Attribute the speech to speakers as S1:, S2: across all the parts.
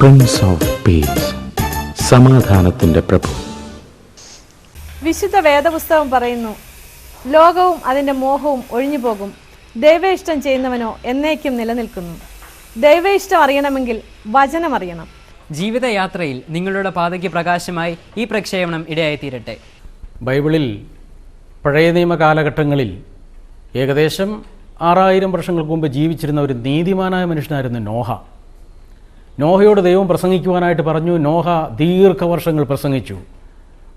S1: Prince of peace, സമാധാനത്തിന്റെ പ്രഭു.
S2: വിശുദ്ധ വേദപുസ്തകം പറയുന്നു, ലോകവും അതിൻ്റെ മോഹവും ഒഴിഞ്ഞു പോകും, ദൈവ ഇഷ്ടം ചെയ്യുന്നവനോ എന്നേക്കും നിലനിൽക്കുന്നു. ദൈവ ഇഷ്ടം അറിയണമെങ്കിൽ വചനം അറിയണം.
S3: ജീവിതയാത്രയിൽ നിങ്ങളുടെ പാതയ്ക്ക് പ്രകാശമായി ഈ പ്രക്ഷേപണം ഇടയായിത്തീരട്ടെ.
S4: ബൈബിളിൽ പഴയ നിയമ കാലഘട്ടങ്ങളിൽ ഏകദേശം 6000 വർഷങ്ങൾക്ക് മുമ്പ് ജീവിച്ചിരുന്ന ഒരു നീതിമാനായ മനുഷ്യനായിരുന്നു നോഹ. നോഹയോട് ദൈവം പ്രസംഗിക്കുവാനായിട്ട് പറഞ്ഞു. നോഹ ദീർഘവർഷങ്ങൾ പ്രസംഗിച്ചു.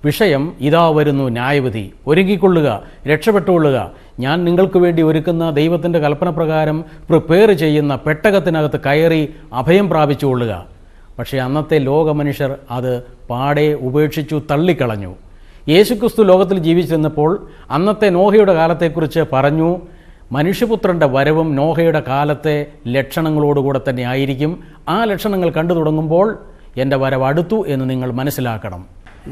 S4: വിഷയം ഇതാ വരുന്നു ന്യായവിധി, ഒരുങ്ങിക്കൊള്ളുക, രക്ഷപ്പെട്ടുകൊള്ളുക, ഞാൻ നിങ്ങൾക്ക് വേണ്ടി ഒരുക്കുന്ന ദൈവത്തിൻ്റെ കൽപ്പന പ്രകാരം പ്രിപ്പയർ ചെയ്യുന്ന പെട്ടകത്തിനകത്ത് കയറി അഭയം പ്രാപിച്ചുകൊള്ളുക. പക്ഷേ അന്നത്തെ ലോക മനുഷ്യർ അത് പാടെ ഉപേക്ഷിച്ചു, തള്ളിക്കളഞ്ഞു. യേശുക്രിസ്തു ലോകത്തിൽ ജീവിച്ചിരുന്നപ്പോൾ അന്നത്തെ നോഹയുടെ കാലത്തെക്കുറിച്ച് പറഞ്ഞു, മനുഷ്യപുത്രൻ്റെ വരവും നോഹയുടെ കാലത്തെ ലക്ഷണങ്ങളോടുകൂടെ തന്നെ ആയിരിക്കും. ആ ലക്ഷണങ്ങൾ കണ്ടു തുടങ്ങുമ്പോൾ എൻ്റെ വരവ് അടുത്തു എന്ന് നിങ്ങൾ മനസ്സിലാക്കണം.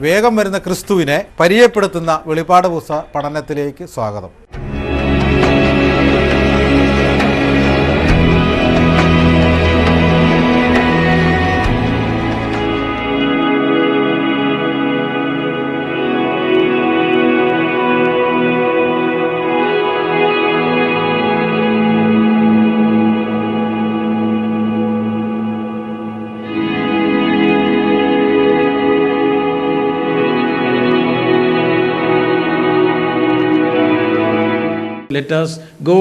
S5: വേഗം വരുന്ന ക്രിസ്തുവിനെ പരിചയപ്പെടുത്തുന്ന വെളിപ്പാട് പുസ്തക പഠനത്തിലേക്ക് സ്വാഗതം.
S4: Let us go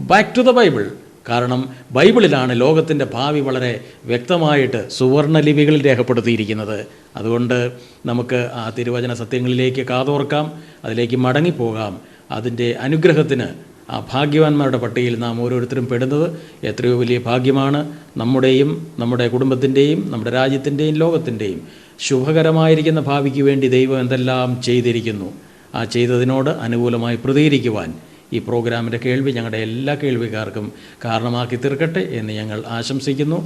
S4: back to the Bible. കാരണം ബൈബിളിലാണ് ലോകത്തിൻ്റെ ഭാവി വളരെ വ്യക്തമായിട്ട് സുവർണ ലിപികളിൽ രേഖപ്പെടുത്തിയിരിക്കുന്നത്. അതുകൊണ്ട് നമുക്ക് ആ തിരുവചന സത്യങ്ങളിലേക്ക് കാതോർക്കാം, അതിലേക്ക് മടങ്ങിപ്പോകാം. അതിൻ്റെ അനുഗ്രഹത്തിന് ആ ഭാഗ്യവാന്മാരുടെ പട്ടികയിൽ നാം ഓരോരുത്തരും പെടുന്നത് എത്രയോ വലിയ ഭാഗ്യമാണ്. നമ്മുടെയും നമ്മുടെ കുടുംബത്തിൻ്റെയും നമ്മുടെ രാജ്യത്തിൻ്റെയും ലോകത്തിൻ്റെയും ശുഭകരമായിരിക്കുന്ന ഭാവിക്ക് വേണ്ടി ദൈവം എന്തെല്ലാം ചെയ്തിരിക്കുന്നു. ആ ചെയ്തതിനോട് അനുകൂലമായി പ്രതികരിക്കുവാൻ ഈ പ്രോഗ്രാമിൻ്റെ കേൾവി ഞങ്ങളുടെ എല്ലാ കേൾവിക്കാർക്കും കാരണമാക്കി തീർക്കട്ടെ എന്ന് ഞങ്ങൾ ആശംസിക്കുന്നു.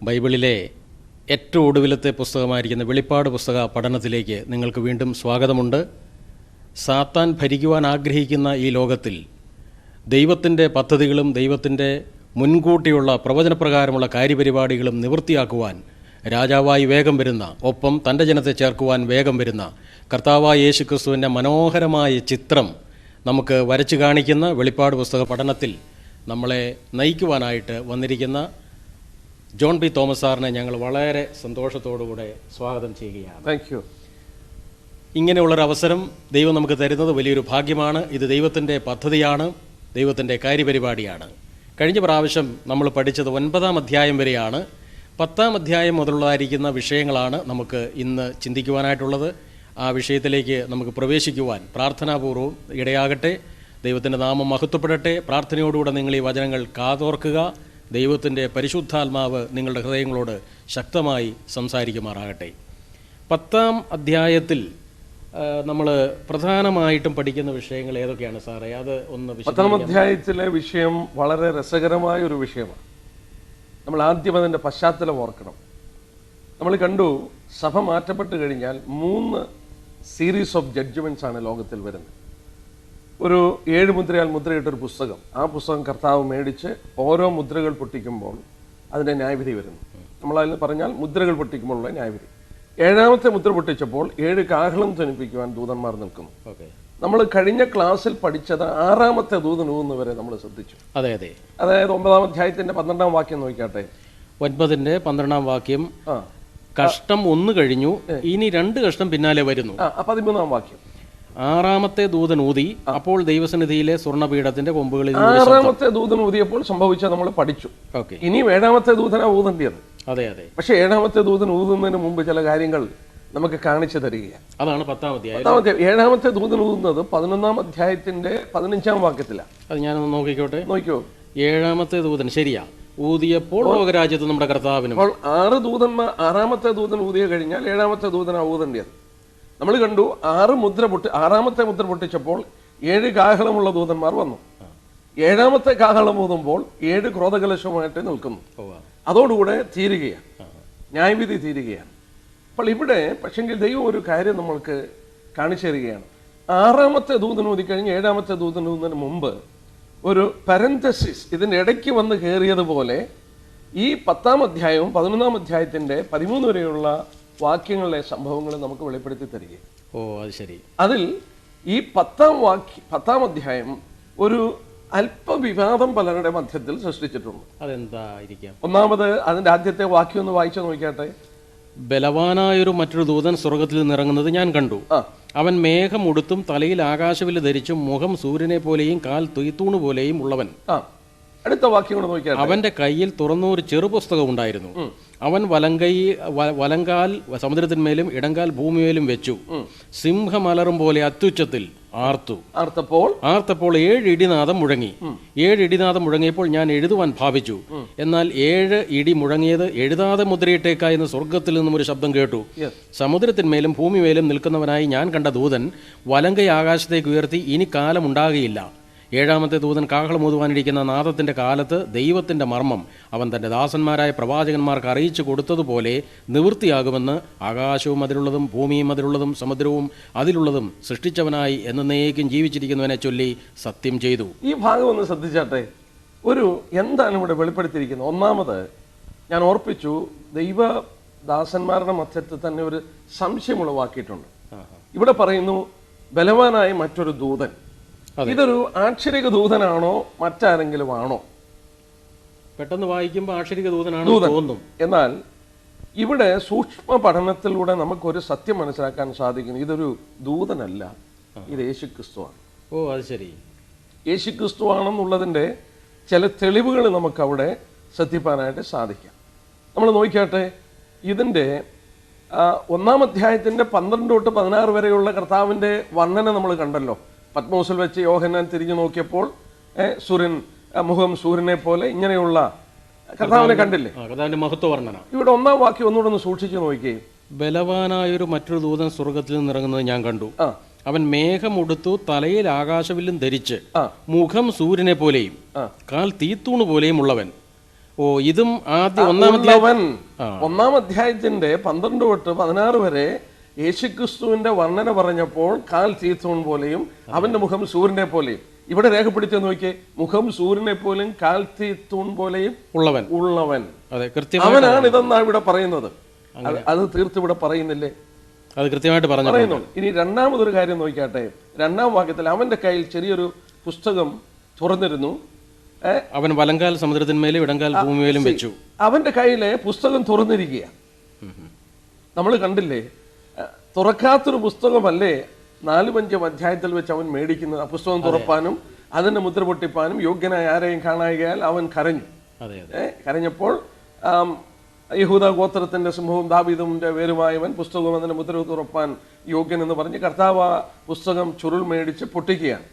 S4: ബൈബിളിലെ ഏറ്റവും ഒടുവിലത്തെ പുസ്തകമായിരിക്കുന്ന വെളിപ്പാട് പുസ്തക പഠനത്തിലേക്ക് നിങ്ങൾക്ക് വീണ്ടും സ്വാഗതമുണ്ട്. സാത്താൻ ഭരിക്കുവാൻ ആഗ്രഹിക്കുന്ന ഈ ലോകത്തിൽ ദൈവത്തിൻ്റെ പദ്ധതികളും ദൈവത്തിൻ്റെ മുൻകൂട്ടിയുള്ള പ്രവചനപ്രകാരമുള്ള കാര്യപരിപാടികളും നിവൃത്തിയാക്കുവാൻ രാജാവായി വേഗം വരുന്ന, ഒപ്പം തൻ്റെ ജനത്തെ ചേർക്കുവാൻ വേഗം വരുന്ന കർത്താവായ യേശുക്രിസ്തുവിൻ്റെ മനോഹരമായ ചിത്രം നമുക്ക് വരച്ചു കാണിക്കുന്ന വെളിപ്പാട് പുസ്തക പഠനത്തിൽ നമ്മളെ നയിക്കുവാനായിട്ട് വന്നിരിക്കുന്ന ജോൺ പി തോമസ് സാറിനെ ഞങ്ങൾ വളരെ സന്തോഷത്തോടുകൂടെ സ്വാഗതം ചെയ്യുകയാണ്.
S6: Thank you.
S4: ഇങ്ങനെയുള്ളൊരവസരം ദൈവം നമുക്ക് തരുന്നത് വലിയൊരു ഭാഗ്യമാണ്. ഇത് ദൈവത്തിൻ്റെ പദ്ധതിയാണ്, ദൈവത്തിൻ്റെ കാര്യപരിപാടിയാണ്. കഴിഞ്ഞ പ്രാവശ്യം നമ്മൾ പഠിച്ചത് 9-ാം അധ്യായം വരെയാണ്. 10-ാം അധ്യായം മുതലുള്ളതായിരിക്കുന്ന വിഷയങ്ങളാണ് നമുക്ക് ഇന്ന് ചിന്തിക്കുവാനായിട്ടുള്ളത്. ആ വിഷയത്തിലേക്ക് നമുക്ക് പ്രവേശിക്കുവാൻ പ്രാർത്ഥനാപൂർവ്വം ഇടയാകട്ടെ. ദൈവത്തിൻ്റെ നാമം മഹത്വപ്പെടട്ടെ. പ്രാർത്ഥനയോടുകൂടെ നിങ്ങൾ ഈ വചനങ്ങൾ കാതോർക്കുക. ദൈവത്തിൻ്റെ പരിശുദ്ധാത്മാവ് നിങ്ങളുടെ ഹൃദയങ്ങളോട് ശക്തമായി സംസാരിക്കുമാറാകട്ടെ. 10-ാം അധ്യായത്തിൽ നമ്മൾ പ്രധാനമായിട്ടും പഠിക്കുന്ന വിഷയങ്ങൾ ഏതൊക്കെയാണ് സാറേ? അത് ഒന്ന്
S6: 10-ാം അധ്യായത്തിലെ വിഷയം വളരെ രസകരമായ ഒരു വിഷയമാണ്. നമ്മൾ ആദ്യം അതിൻ്റെ പശ്ചാത്തലം ഓർക്കണം. നമ്മൾ കണ്ടു, സഭ മാറ്റപ്പെട്ട് കഴിഞ്ഞാൽ 3 സീരീസ് ഓഫ് ജഡ്ജ്മെൻറ്റ്സ് ആണ് ലോകത്തിൽ വരുന്നത്. ഒരു 7 മുദ്രയാൽ മുദ്രയിട്ടൊരു പുസ്തകം, ആ പുസ്തകം കർത്താവ് മേടിച്ച് ഓരോ മുദ്രകൾ പൊട്ടിക്കുമ്പോൾ അതിൻ്റെ ന്യായവിധി വരുന്നു. നമ്മളതിൽ പറഞ്ഞാൽ മുദ്രകൾ പൊട്ടിക്കുമ്പോഴുള്ള ന്യായവിധി. 7-ാമത്തെ മുദ്ര പൊട്ടിച്ചപ്പോൾ 7 കാഹളം ധ്വനിപ്പിക്കുവാൻ ദൂതന്മാർ നിൽക്കുന്നു. നമ്മൾ കഴിഞ്ഞ ക്ലാസ്സിൽ പഠിച്ചത് 6-ാമത്തെ ദൂതൻ ഊതുന്നവരെ നമ്മൾ ശ്രദ്ധിച്ചു.
S4: അതെ അതെ.
S6: അതായത് 9-ാം അധ്യായത്തിൻ്റെ 12-ാം വാക്യം നോക്കിയാട്ടെ.
S4: 9-ന്റെ 12-ാം വാക്യം, കഷ്ടം 1 കഴിഞ്ഞു, ഇനി 2 കഷ്ടം പിന്നാലെ വരുന്നു. 13-ാം വാക്യം, 6-ാമത്തെ ദൂതൻ ഊതി, അപ്പോൾ ദൈവസന്നിധിയിലെ സ്വർണ്ണപീഠത്തിന്റെ കൊമ്പുകളിൽ
S6: 6-ാമത്തെ ദൂതൻ ഊതിയപ്പോൾ സംഭവിച്ച നമ്മൾ പഠിച്ചു. ഇനി 7-ാമത്തെ ദൂതനാ ഊതേണ്ടത്.
S4: അതെ അതെ.
S6: പക്ഷെ 7-ാമത്തെ ദൂതൻ ഊതുന്നതിന് മുമ്പ് ചില കാര്യങ്ങൾ നമുക്ക് കാണിച്ചു തരികയാണ്.
S4: അതാണ് 10-ാം അധ്യായം.
S6: 7-ാമത്തെ ദൂതൻ ഊതുന്നത് 11-ാം അധ്യായത്തിന്റെ 15-ാം വാക്യത്തിലാണ്.
S4: അത് ഞാനൊന്ന് നോക്കിക്കോട്ടെ.
S6: നോക്കിയോ,
S4: 7-ാമത്തെ ദൂതൻ ശരിയാ ഊതിയപ്പോൾ ലോകരാജ്യത്ത് നമ്മുടെ കർത്താവിനും.
S6: 6 ദൂതന്മാർ, 6-ാമത്തെ ദൂതൻ ഊതിയ കഴിഞ്ഞാൽ 7-ാമത്തെ ദൂതനാ ഊതേണ്ടത്. നമ്മൾ കണ്ടു 6 മുദ്ര പൊട്ടിച്ചപ്പോൾ 7 കാഹളമുള്ള ദൂതന്മാർ വന്നു. 7ാമത്തെ കാഹളം ഊതുമ്പോൾ 7 ക്രോധകലശവുമായിട്ട് നിൽക്കുന്നു. അതോടുകൂടെ തീരുകയാണ്, ന്യായവിധി തീരുകയാണ്. അപ്പോൾ ഇവിടെ പക്ഷെങ്കിൽ ദൈവം ഒരു കാര്യം നമ്മൾക്ക് കാണിച്ചു തരികയാണ്. 6ാമത്തെ ദൂതൻ ഊതിക്കഴിഞ്ഞ് 7ാമത്തെ ദൂതൻ ഊതുന്നതിന് മുമ്പ് ഒരു പരന്തസിസ് ഇതിൻ്റെ ഇടയ്ക്ക് വന്ന് കയറിയതുപോലെ ഈ 10ാം അധ്യായവും 11ാം അധ്യായത്തിൻ്റെ 13 വരെയുള്ള വാക്യങ്ങളിലെ സംഭവങ്ങൾ നമുക്ക് വെളിപ്പെടുത്തി തരികയാണ്.
S4: അത് ശരി.
S6: അതിൽ ഈ 10ാം അധ്യായം ഒരു അല്പവിവാദം പലരുടെ മധ്യത്തിൽ സൃഷ്ടിച്ചിട്ടുണ്ട്.
S4: അതെന്തായിരിക്കാം?
S6: ഒന്നാമത് അതിന്റെ ആദ്യത്തെ വാക്യം ഒന്ന് വായിച്ചു നോക്കിയാട്ടെ.
S4: ബലവാനായൊരു മറ്റൊരു ദൂതൻ സ്വർഗത്തിൽ നിന്നിറങ്ങുന്നത് ഞാൻ കണ്ടു. അവൻ മേഘം ഉടുത്തും തലയിൽ ആകാശവില്ല് ധരിച്ചും മുഖം സൂര്യനെ പോലെയും കാൽ തുയ്ത്തൂണ് പോലെയും ഉള്ളവൻ.
S6: അടുത്ത വാക്യം കൂടെ നോക്കിയാൽ
S4: അവന്റെ കയ്യിൽ തുറന്ന ഒരു ചെറുപുസ്തകം ഉണ്ടായിരുന്നു. അവൻ വലങ്കാൽ സമുദ്രത്തിന്മേലും ഇടങ്കാൽ ഭൂമിയിലും വെച്ചു. സിംഹമലറും പോലെ അത്യുച്ചത്തിൽ ആർത്തപ്പോൾ 7 ഇടിനാദം മുഴങ്ങി. 7 ഇടിനാദം മുഴങ്ങിയപ്പോൾ ഞാൻ എഴുതുവാൻ ഭാവിച്ചു. എന്നാൽ 7 ഇടി മുഴങ്ങിയത് എഴുതാതെ മുദ്രയിട്ടേക്കായെന്ന് സ്വർഗത്തിൽ നിന്നും ഒരു ശബ്ദം കേട്ടു. സമുദ്രത്തിന്മേലും ഭൂമിമേലും നിൽക്കുന്നവനായി ഞാൻ കണ്ട ദൂതൻ വലങ്കൈ ആകാശത്തേക്ക് ഉയർത്തി, ഇനി കാലം ഉണ്ടാകുകയില്ല. 7ാമത്തെ ദൂതൻ കാഹളമൂതുവാനിരിക്കുന്ന നാദത്തിന്റെ കാലത്ത് ദൈവത്തിന്റെ മർമ്മം അവൻ തന്റെ ദാസന്മാരായ പ്രവാചകന്മാർക്ക് അറിയിച്ചു കൊടുത്തതുപോലെ നിവൃത്തിയാകുമെന്ന് ആകാശവും അതിലുള്ളതും ഭൂമിയും അതിലുള്ളതും സമുദ്രവും അതിലുള്ളതും സൃഷ്ടിച്ചവനായി എന്നേക്കും ജീവിച്ചിരിക്കുന്നവനെ ചൊല്ലി സത്യം ചെയ്തു.
S6: ഈ ഭാഗം ഒന്ന് ശ്രദ്ധിച്ചാട്ടെ. എന്താണ് ഇവിടെ വെളിപ്പെടുത്തിയിരിക്കുന്നത്? ഒന്നാമത് ഞാൻ ഓർപ്പിച്ചു, ദൈവദാസന്മാരുടെ മധ്യത്തിൽ തന്നെ ഒരു സംശയം ഉളവാക്കിയിട്ടുണ്ട്. ഇവിടെ പറയുന്നു ബലവാനായ മറ്റൊരു ദൂതൻ. ഇതൊരു ആക്ഷരിക ദൂതനാണോ മറ്റാരെങ്കിലും ആണോ?
S4: പെട്ടെന്ന് വായിക്കുമ്പോൾ ആക്ഷരിക ദൂതനാണോ തോന്നും.
S6: എന്നാൽ ഇവിടെ സൂക്ഷ്മ പഠനത്തിലൂടെ നമുക്കൊരു സത്യം മനസ്സിലാക്കാൻ സാധിക്കുന്നു. ഇതൊരു ദൂതനല്ല, ഇത് യേശുക്രിസ്തുവാണ്.
S4: അത് ശരി.
S6: യേശുക്രിസ്തുവാണെന്നുള്ളതിൻ്റെ ചില തെളിവുകൾ നമുക്കവിടെ ശ്രദ്ധിക്കാനായിട്ട് സാധിക്കാം. നമ്മൾ നോക്കിയാട്ടെ, ഇതിൻ്റെ 1ാം അധ്യായത്തിൻ്റെ 12 തൊട്ട് 16 വരെയുള്ള കർത്താവിൻ്റെ വർണ്ണന നമ്മൾ കണ്ടല്ലോ. പത്മോസിൽ വെച്ച് യോഹന്നാൻ തിരിഞ്ഞു നോക്കിയപ്പോൾ മുഖം സൂര്യനെ പോലെ ഇങ്ങനെയുള്ള കർത്താവിനെ കണ്ടില്ലേ?
S4: മഹത്വ വർണ്ണന.
S6: ഇവിടെ 1ാം വാക്യം ഒന്നുകൂടെ ഒന്ന് സൂക്ഷിച്ചു നോക്കിയേ.
S4: ബലവാനായൊരു മറ്റൊരു ദൂതൻ സ്വർഗത്തിൽ നിന്നിറങ്ങുന്നത് ഞാൻ കണ്ടു. അവൻ മേഘമുടുത്തു, തലയിൽ ആകാശവില്ലും ധരിച്ച്, മുഖം സൂര്യനെ പോലെയും കാൽ തീത്തൂണ് പോലെയും ഉള്ളവൻ. ഇതും ആദ്യം
S6: 1ാം അധ്യായത്തിന്റെ 12 തൊട്ട് 16 വരെ യേശുക്രിസ്തുവിന്റെ വർണ്ണന പറഞ്ഞപ്പോൾ കാൽ തീത്തൂൺ പോലെയും അവന്റെ മുഖം സൂര്യനെ പോലെയും. ഇവിടെ രേഖപ്പെടുത്തി നോക്കിയേ, മുഖം സൂര്യനെ പോലെയും കാൽ തീത്തൂൺ പോലെയും ഉള്ളവൻ. അവനാണ് ഇതെന്നാണ് ഇവിടെ പറയുന്നത്. അത് തീർത്ത് ഇവിടെ പറയുന്നില്ലേ?
S4: അത് കൃത്യമായിട്ട് പറയുന്നു.
S6: ഇനി 2ാമതൊരു കാര്യം നോക്കിയാട്ടെ. 2ാം വാക്യത്തിൽ അവന്റെ കയ്യിൽ ചെറിയൊരു പുസ്തകം തുറന്നിരുന്നു.
S4: അവൻ വലങ്കാൽ സമുദ്രത്തിന്മേലും ഇടങ്കാൽ ഭൂമിയിലും വെച്ചു.
S6: അവന്റെ കയ്യിലെ പുസ്തകം തുറന്നിരിക്കുക. നമ്മൾ കണ്ടില്ലേ, തുറക്കാത്തൊരു പുസ്തകമല്ലേ 4-5 അധ്യായത്തിൽ വെച്ച് അവൻ മേടിക്കുന്നത്. ആ പുസ്തകം തുറപ്പാനും അതിന്റെ മുദ്ര പൊട്ടിപ്പാനും യോഗ്യനായ ആരെയും കാണായികയാൽ അവൻ കരഞ്ഞു. കരഞ്ഞപ്പോൾ യഹൂദ ഗോത്രത്തിന്റെ സിംഹവും ദാവീദിന്റെ വേരുമായവൻ പുസ്തകവും അതിന്റെ മുദ്ര തുറപ്പാൻ യോഗ്യൻ എന്ന് പറഞ്ഞ് കർത്താവ് ആ പുസ്തകം ചുരുൾ മേടിച്ച് പൊട്ടിക്കുകയാണ്.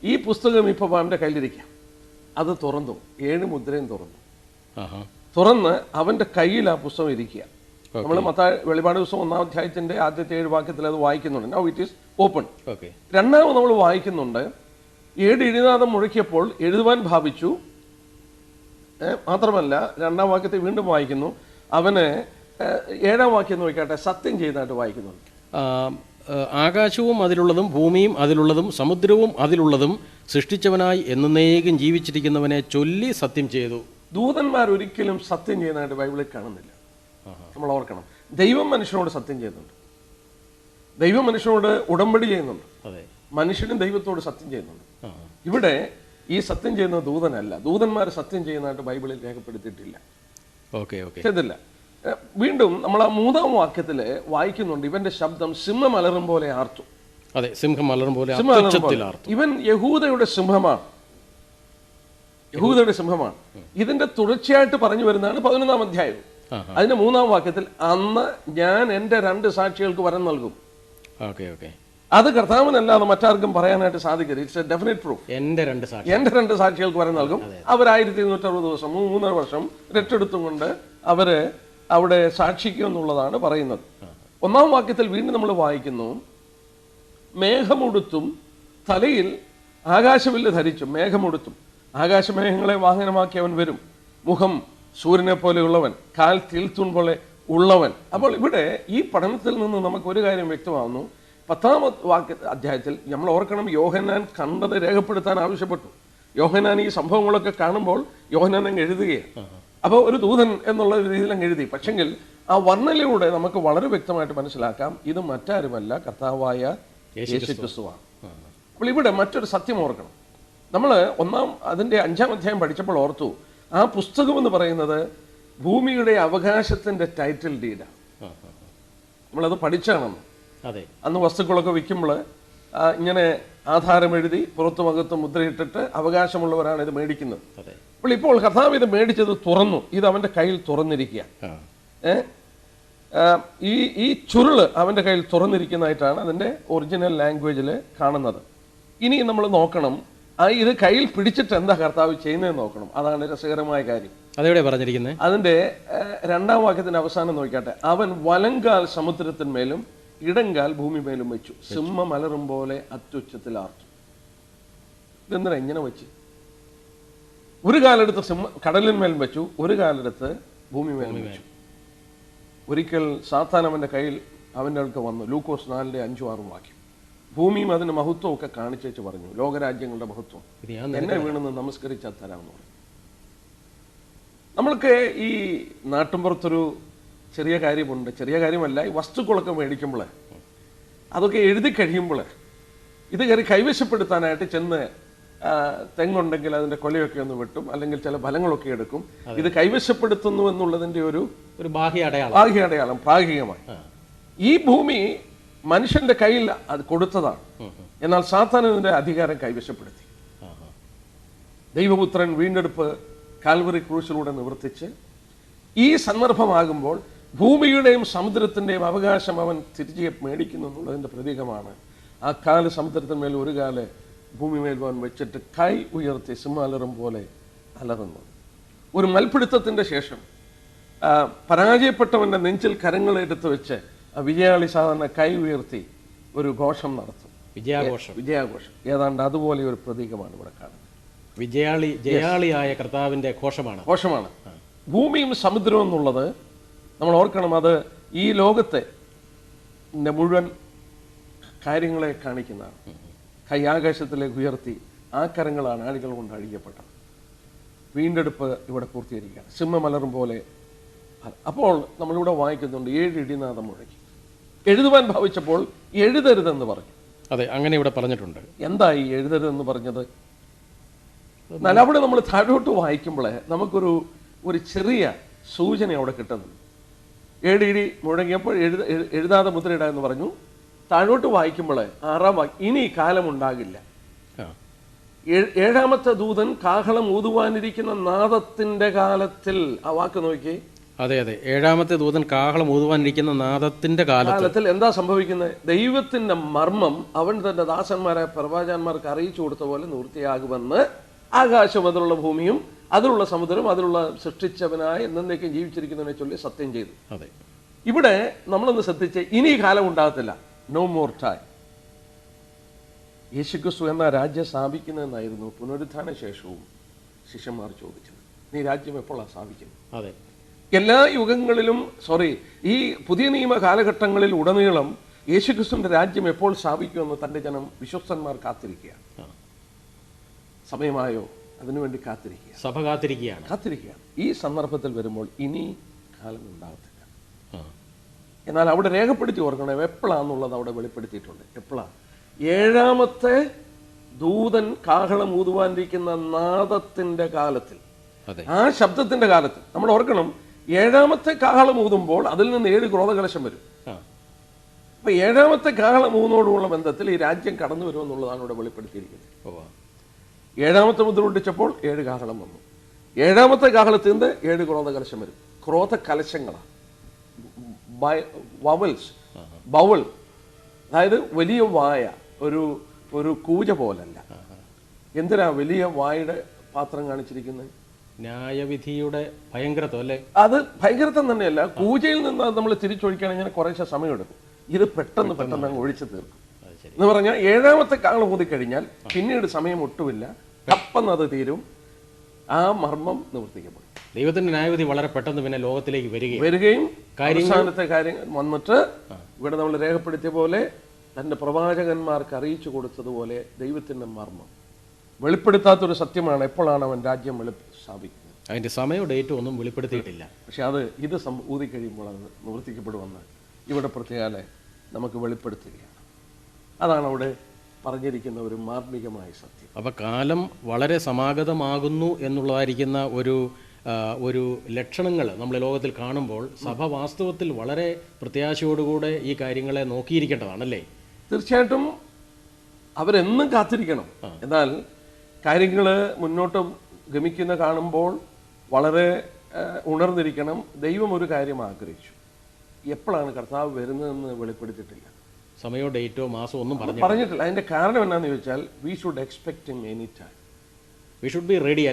S6: ഈ പുസ്തകം ഇപ്പൊ അവന്റെ കയ്യിലിരിക്കാം. അത് തുറന്നു, 7 മുദ്രയും തുറന്ന് അവന്റെ കയ്യിൽ ആ പുസ്തകം ഇരിക്കുക. നമ്മൾ വെളിപാട് ദിവസം 1ാം അധ്യായത്തിന്റെ ആദ്യത്തെ 7 വാക്യത്തിൽ അത് വായിക്കുന്നുണ്ട്. Now it is open. 2ാമത് നമ്മൾ വായിക്കുന്നുണ്ട്, 7 ഇടിനാദം മുഴക്കിയപ്പോൾ എഴുതുവാൻ ഭാവിച്ചു. മാത്രമല്ല 2ാം വാക്യത്തെ വീണ്ടും വായിക്കുന്നു. അവന് 7ാം വാക്യം നോക്കിയാട്ടെ, സത്യം ചെയ്തതായിട്ട് വായിക്കുന്നുണ്ട്.
S4: ആകാശവും അതിലുള്ളതും ഭൂമിയും അതിലുള്ളതും സമുദ്രവും അതിലുള്ളതും സൃഷ്ടിച്ചവനായി എന്നേക്കും ജീവിച്ചിരിക്കുന്നവനെ ചൊല്ലി സത്യം ചെയ്തു.
S6: ദൂതന്മാർ ഒരിക്കലും സത്യം ചെയ്യുന്നതായിട്ട് ബൈബിളിൽ കാണുന്നില്ല. നമ്മൾ ഓർക്കണം, ദൈവം മനുഷ്യനോട് സത്യം ചെയ്യുന്നുണ്ട്, ദൈവം മനുഷ്യനോട് ഉടമ്പടി ചെയ്യുന്നുണ്ട്, മനുഷ്യനും ദൈവത്തോട് സത്യം ചെയ്യുന്നുണ്ട്. ഇവിടെ ഈ സത്യം ചെയ്യുന്ന ദൂതനല്ല, ദൂതന്മാർ സത്യം ചെയ്യുന്നതായിട്ട് ബൈബിളിൽ രേഖപ്പെടുത്തിയിട്ടില്ല, ചെയ്തില്ല. വീണ്ടും നമ്മൾ ആ 3ാം വാക്യത്തില് വായിക്കുന്നുണ്ട്, ഇവന്റെ ശബ്ദം സിംഹം അലറും പോലെ ആർത്തു.
S4: സിംഹം അലറും പോലെ
S6: ഇവൻ യഹൂദയുടെ സിംഹമാണ്, യഹൂദയുടെ സിംഹമാണ്. ഇതിന്റെ തുടർച്ചയായിട്ട് പറഞ്ഞു വരുന്നതാണ് 11ാം അധ്യായം. അതിന്റെ 3ാം വാക്യത്തിൽ അന്ന് ഞാൻ എന്റെ 2 സാക്ഷികൾക്ക് വരം നൽകും. അത് കർത്താവിനല്ലാതെ മറ്റാർക്കും പറയാനായിട്ട് സാധിക്കരുത്. It's a definite proof.
S4: എന്റെ
S6: 2 സാക്ഷികൾക്ക് വരം നൽകും. അവർ 1260 ദിവസം 3 വർഷം രട്ടെടുത്തും കൊണ്ട് അവര് അവിടെ സാക്ഷിക്കും എന്നുള്ളതാണ് പറയുന്നത്. 1-ാം വാക്യത്തിൽ വീണ്ടും നമ്മൾ വായിക്കുന്നു, മേഘമുടുത്തും തലയിൽ ആകാശവില്ല് ധരിച്ചും. മേഘമുടുത്തും, ആകാശമേഘങ്ങളെ വാഹനമാക്കി അവൻ വരും. മുഖം സൂര്യനെ പോലെയുള്ളവൻ, കാൽ തീൽത്തൂൺ പോലെ ഉള്ളവൻ. അപ്പോൾ ഇവിടെ ഈ പഠനത്തിൽ നിന്ന് നമുക്ക് ഒരു കാര്യം വ്യക്തമാകുന്നു. 10-ാം അധ്യായത്തിൽ നമ്മൾ ഓർക്കണം, യോഹന്നാൻ കണ്ടത് രേഖപ്പെടുത്താൻ ആവശ്യപ്പെട്ടു. യോഹന്നാൻ ഈ സംഭവങ്ങളൊക്കെ കാണുമ്പോൾ യോഹന്നാൻ അങ്ങ് എഴുതുകയാണ്. അപ്പോൾ ഒരു ദൂതൻ എന്നുള്ള രീതിയിൽ അങ്ങ് എഴുതി. പക്ഷെങ്കിൽ ആ വർണ്ണനയിലൂടെ നമുക്ക് വളരെ വ്യക്തമായിട്ട് മനസ്സിലാക്കാം, ഇത് മറ്റാരുമല്ല, കർത്താവായ യേശുക്രിസ്തുവാണ്. അപ്പോൾ ഇവിടെ മറ്റൊരു സത്യം ഓർക്കണം. നമ്മൾ അതിൻ്റെ 5-ാം അധ്യായം പഠിച്ചപ്പോൾ ഓർത്തു, ആ പുസ്തകം എന്ന് പറയുന്നത് ഭൂമിയുടെ അവകാശത്തിൻ്റെ ടൈറ്റിൽ ഡീഡാണ്. നമ്മളത് പഠിച്ചാണെന്ന്.
S4: അതെ,
S6: അന്ന് വസ്തുക്കളൊക്കെ വിൽക്കുമ്പോൾ ഇങ്ങനെ ആധാരം എഴുതി പുറത്തുമകത്ത് മുദ്രയിട്ടിട്ട് അവകാശമുള്ളവരാണ് ഇത് മേടിക്കുന്നത്. അപ്പോൾ ഇപ്പോൾ കർത്താവ് ഇത് മേടിച്ചത് തുറന്നു, ഇത് അവൻ്റെ കയ്യിൽ തുറന്നിരിക്കുക. ഈ ചുരുള് അവൻ്റെ കയ്യിൽ തുറന്നിരിക്കുന്നതായിട്ടാണ് അതിൻ്റെ ഒറിജിനൽ ലാംഗ്വേജിൽ കാണുന്നത്. ഇനി നമ്മൾ നോക്കണം, ഇത് കയ്യിൽ പിടിച്ചിട്ട് എന്താ കർത്താവ് ചെയ്യുന്നതെന്ന് നോക്കണം. അതാണ് രസകരമായ കാര്യം.
S4: അതെവിടെ പറഞ്ഞിരിക്കുന്നത്?
S6: അതിൻ്റെ 2-ാം വാക്യത്തിന്റെ അവസാനം നോക്കിയാട്ടെ. അവൻ വലങ്കാൽ സമുദ്രത്തിന്മേലും ഇടങ്കാൽ ഭൂമിമേലും വെച്ചു, സിംഹം അലറും പോലെ അത്യുച്ചത്തിൽ ആർത്തു. ഇതെന്തിനാ ഇങ്ങനെ വെച്ച്? ഒരു കാലെടുത്ത് കടലിന്മേലും വെച്ചു, ഒരു കാലെടുത്ത് ഭൂമിമേലും വെച്ചു. ഒരിക്കൽ സാത്താൻ അവൻ്റെ കയ്യിൽ അവൻ്റെ അടുത്ത് വന്നു. ലൂക്കോസ് 4:5-6 വാക്യം. ഭൂമിയും അതിൻ്റെ മഹത്വം ഒക്കെ കാണിച്ചു പറഞ്ഞു, ലോകരാജ്യങ്ങളുടെ മഹത്വം എന്നെ വീണെന്ന് നമസ്കരിച്ചാൽ തരാമെന്ന് പറഞ്ഞു. നമ്മൾക്ക് ഈ നാട്ടിൻപുറത്തൊരു ചെറിയ കാര്യമുണ്ട്. ചെറിയ കാര്യമല്ല, ഈ വസ്തുക്കളൊക്കെ മേടിക്കുമ്പോൾ അതൊക്കെ എഴുതി കഴിയുമ്പോൾ ഇത് കയറി കൈവശപ്പെടുത്താനായിട്ട് ചെന്ന് തെങ്ങുണ്ടെങ്കിൽ അതിൻ്റെ കൊലയൊക്കെ ഒന്ന് വെട്ടും, അല്ലെങ്കിൽ ചില ഫലങ്ങളൊക്കെ എടുക്കും. ഇത് കൈവശപ്പെടുത്തുന്നു എന്നുള്ളതിൻ്റെ ഒരു ബാഹ്യ അടയാളം പ്രായോഗികമായി. ഈ ഭൂമി മനുഷ്യന്റെ കയ്യിൽ അത് കൊടുത്തതാണ്. എന്നാൽ സാത്താൻ ഇതിന്റെ അധികാരം കൈവശപ്പെടുത്തി. ദൈവപുത്രൻ വീണ്ടെടുപ്പ് കാൽവറി ക്രൂശിലൂടെ നിവർത്തിച്ച് ഈ സന്ദർഭമാകുമ്പോൾ ഭൂമിയുടെയും സമുദ്രത്തിന്റെയും അവകാശം അവൻ തിരികെ മേടിക്കുന്നു എന്നുള്ളതിന്റെ പ്രതീകമാണ്. ആ കാല് സമുദ്രത്തിന്മേൽ, ഒരു കാല് ഭൂമിമേൽ അവൻ വെച്ചിട്ട് കൈ ഉയർത്തി സിംഹാലറും പോലെ അലറുന്നത്. ഒരു മൽപിടുത്തത്തിന്റെ ശേഷം പരാജയപ്പെട്ടവന്റെ നെഞ്ചിൽ കരങ്ങളെടുത്ത് വെച്ച് വിജയാളി സാധാരണ കൈ ഉയർത്തി ഒരു ഘോഷം നടത്തും, വിജയാഘോഷം. ഏതാണ്ട് അതുപോലെ ഒരു പ്രതീകമാണ് ഇവിടെ കാണുന്നത്.
S4: ജയാളിയായ കർത്താവിന്റെ ഘോഷമാണ്.
S6: ഭൂമിയും സമുദ്രവും എന്നുള്ളത് നമ്മൾ ഓർക്കണം, അത് ഈ ലോകത്തെ മുഴുവൻ കാര്യങ്ങളെ കാണിക്കുന്നതാണ്. കൈ ആകാശത്തിലേക്ക് ഉയർത്തി ആ കരങ്ങളാണ് ആളുകൾ കൊണ്ട് അഴിയപ്പെട്ടത്. വീണ്ടെടുപ്പ് ഇവിടെ പൂർത്തീകരിക്കുകയാണ്, സിംഹമലറും പോലെ. അപ്പോൾ നമ്മളിവിടെ വായിക്കുന്നുണ്ട്, 7 ഇടിനാദം മുഴങ്ങി. എഴുതുവാൻ ഭാവിച്ചപ്പോൾ എഴുതരുതെന്ന് പറഞ്ഞു.
S4: അതെ, അങ്ങനെ ഇവിടെ പറഞ്ഞിട്ടുണ്ട്.
S6: എന്തായി എഴുതരുതെന്ന് പറഞ്ഞത്? എന്നാൽ അവിടെ നമ്മൾ താഴോട്ട് വായിക്കുമ്പോൾ നമുക്കൊരു ചെറിയ സൂചന അവിടെ കിട്ടുന്നുണ്ട്. 7 ഇടി മുഴങ്ങിയപ്പോൾ എഴുതാതെ മുദ്രയിട എന്ന് പറഞ്ഞു. താഴോട്ട് വായിക്കുമ്പോൾ 6-ാം വാക്യം, ഇനി കാലം ഉണ്ടാകില്ല. 7-ാമത്തെ ദൂതൻ കാഹളം ഊതുവാനിരിക്കുന്ന നാദത്തിന്റെ കാലത്തിൽ. ആ വാക്ക് നോക്കി.
S4: അതെ, 7-ാമത്തെ ദൂതൻ കാഹളം ഊതുവാനിരിക്കുന്ന നാദത്തിന്റെ കാലത്തിൽ
S6: എന്താ സംഭവിക്കുന്നത്? ദൈവത്തിന്റെ മർമ്മം അവൻ തന്റെ ദാസന്മാരായ പ്രവാചകന്മാർക്ക് അറിയിച്ചു കൊടുത്ത പോലെ നിവൃത്തിയാകുമെന്ന് ആകാശം, അതിലുള്ള ഭൂമിയും അതിലുള്ള സമുദ്രം, അതിലുള്ള സൃഷ്ടിച്ചവനായ എന്നേക്കും ജീവിച്ചിരിക്കുന്നതിനെ ചൊല്ലി സത്യം ചെയ്തു.
S4: അതെ,
S6: ഇവിടെ നമ്മളൊന്ന് ശ്രദ്ധിച്ച്, ഇനി കാലം ഉണ്ടാകത്തില്ല, നോ മോർ ടൈം. യേശുക്രിസ്തു എന്ന രാജ്യം സ്ഥാപിക്കുന്നതെന്നായിരുന്നു പുനരുത്ഥാന ശേഷവും ശിഷ്യന്മാർ ചോദിച്ചത്. നീ രാജ്യം എപ്പോഴാണ് സ്ഥാപിക്കുന്നത്?
S4: അതെ,
S6: എല്ലാ യുഗങ്ങളിലും ഈ പുതിയ നിയമ കാലഘട്ടങ്ങളിൽ ഉടനീളം യേശുക്രിസ്തുവിന്റെ രാജ്യം എപ്പോൾ സ്ഥാപിക്കുമെന്ന് തൻ്റെ ജനം, വിശ്വസ്തന്മാർ കാത്തിരിക്കുകയാണ്. സമയമായോ? അതിനുവേണ്ടി കാത്തിരിക്കുക,
S4: സഭ കാത്തിരിക്കുകയാണ്. ഈ
S6: സന്ദർഭത്തിൽ വരുമ്പോൾ ഇനി കാലം ഉണ്ടാകത്തില്ല. എന്നാൽ അവിടെ രേഖപ്പെടുത്തി ഓർക്കണം, എപ്പോഴാന്നുള്ളത് അവിടെ വെളിപ്പെടുത്തിയിട്ടുണ്ട്. എപ്പോഴാണ്? 7-ാമത്തെ ദൂതൻ കാഹളം ഊതുവാനിരിക്കുന്ന നാദത്തിന്റെ കാലത്തിൽ, ആ ശബ്ദത്തിന്റെ കാലത്തിൽ. നമ്മൾ ഓർക്കണം, 7-ാമത്തെ കാഹളം ഊതുമ്പോൾ അതിൽ നിന്ന് 7 ക്രോധകലശം വരും. അപ്പൊ 7-ാമത്തെ കാഹളം ഊതിനോടുള്ള ബന്ധത്തിൽ ഈ രാജ്യം കടന്നു വരുമെന്നുള്ളതാണ് ഇവിടെ വെളിപ്പെടുത്തിയിരിക്കുന്നത്. 7-ാമത്തെ മുദ്ര പൊട്ടിച്ചപ്പോൾ 7 കാഹളം വന്നു. 7-ാമത്തെ കാഹളത്തിൽ നിന്ന് 7 ക്രോധകലശം വരും. ക്രോധ കലശങ്ങളാണ്, ബൗൾ, അതായത് വലിയ വായ, ഒരു കൂജ പോലല്ല. എന്തിനാ വലിയ വായുടെ പാത്രം കാണിച്ചിരിക്കുന്നത്?
S4: ന്യായവിധിയുടെ ഭയങ്കരത്വം അല്ലേ?
S6: അത് ഭയങ്കരത്വം തന്നെയല്ല, പൂജയിൽ നിന്ന് നമ്മൾ തിരിച്ചൊഴിക്കുകയാണെങ്കിൽ കുറേശ്ശെ സമയമെടുക്കും. ഇത് പെട്ടെന്ന് അങ്ങ് ഒഴിച്ചു തീർക്കും. എന്ന് പറഞ്ഞാൽ 7ാമത്തെ കാൾ ഊതിക്കഴിഞ്ഞാൽ പിന്നീട് സമയം ഒട്ടുമില്ല, തപ്പെന്ന് അത് തീരും, ആ മർമ്മം നിവർത്തിക്കപ്പെടും.
S4: ദൈവത്തിന്റെ ന്യായവിധി വളരെ പെട്ടെന്ന് പിന്നെ ലോകത്തിലേക്ക്
S6: വരികയും അവസാനത്തെ കാര്യങ്ങൾ വന്നിട്ട് ഇവിടെ നമ്മൾ രേഖപ്പെടുത്തിയ പോലെ തന്റെ പ്രവാചകന്മാർക്ക് അറിയിച്ചു കൊടുത്തതുപോലെ ദൈവത്തിന്റെ മർമ്മം വെളിപ്പെടുത്താത്തൊരു സത്യമാണ് എപ്പോഴാണ് അവൻ രാജ്യം സ്ഥാപിക്കുന്നത്.
S4: അതിന്റെ സമയവും ഡേറ്റും ഒന്നും വെളിപ്പെടുത്തിയിട്ടില്ല.
S6: പക്ഷെ ഇത് ഊതിക്കഴിയുമ്പോൾ അത് നിവർത്തിക്കപ്പെടുമെന്ന് ഇവിടെ പ്രത്യേകാലെ നമുക്ക് വെളിപ്പെടുത്തുകയാണ്. അതാണ് അവിടെ പറഞ്ഞിരിക്കുന്ന ഒരു മാർമികമായ സത്യം.
S4: അപ്പോൾ കാലം വളരെ സമാഗതമാകുന്നു എന്നുള്ളതായിരിക്കുന്ന ഒരു ലക്ഷണങ്ങൾ നമ്മൾ ലോകത്തിൽ കാണുമ്പോൾ സഭ വാസ്തവത്തിൽ വളരെ പ്രത്യാശയോടുകൂടെ ഈ കാര്യങ്ങളെ നോക്കിയിരിക്കേണ്ടതാണല്ലേ?
S6: തീർച്ചയായിട്ടും അവരെന്നും കാത്തിരിക്കണം. എന്നാൽ കാര്യങ്ങൾ മുന്നോട്ട് ഗമിക്കുന്ന കാണുമ്പോൾ വളരെ ഉണർന്നിരിക്കണം. ദൈവം ഒരു കാര്യം ആഗ്രഹിച്ചു, എപ്പോഴാണ് കർത്താവ് വരുന്നതെന്ന് വെളിപ്പെടുത്തിയിട്ടില്ല.
S4: സമയമോ ഡേറ്റോ മാസമോ ഒന്നും
S6: പറഞ്ഞിട്ടില്ല. അതിന്റെ കാരണം എന്താണെന്ന് ചോദിച്ചാൽ we should expect him any time.
S4: We should be ready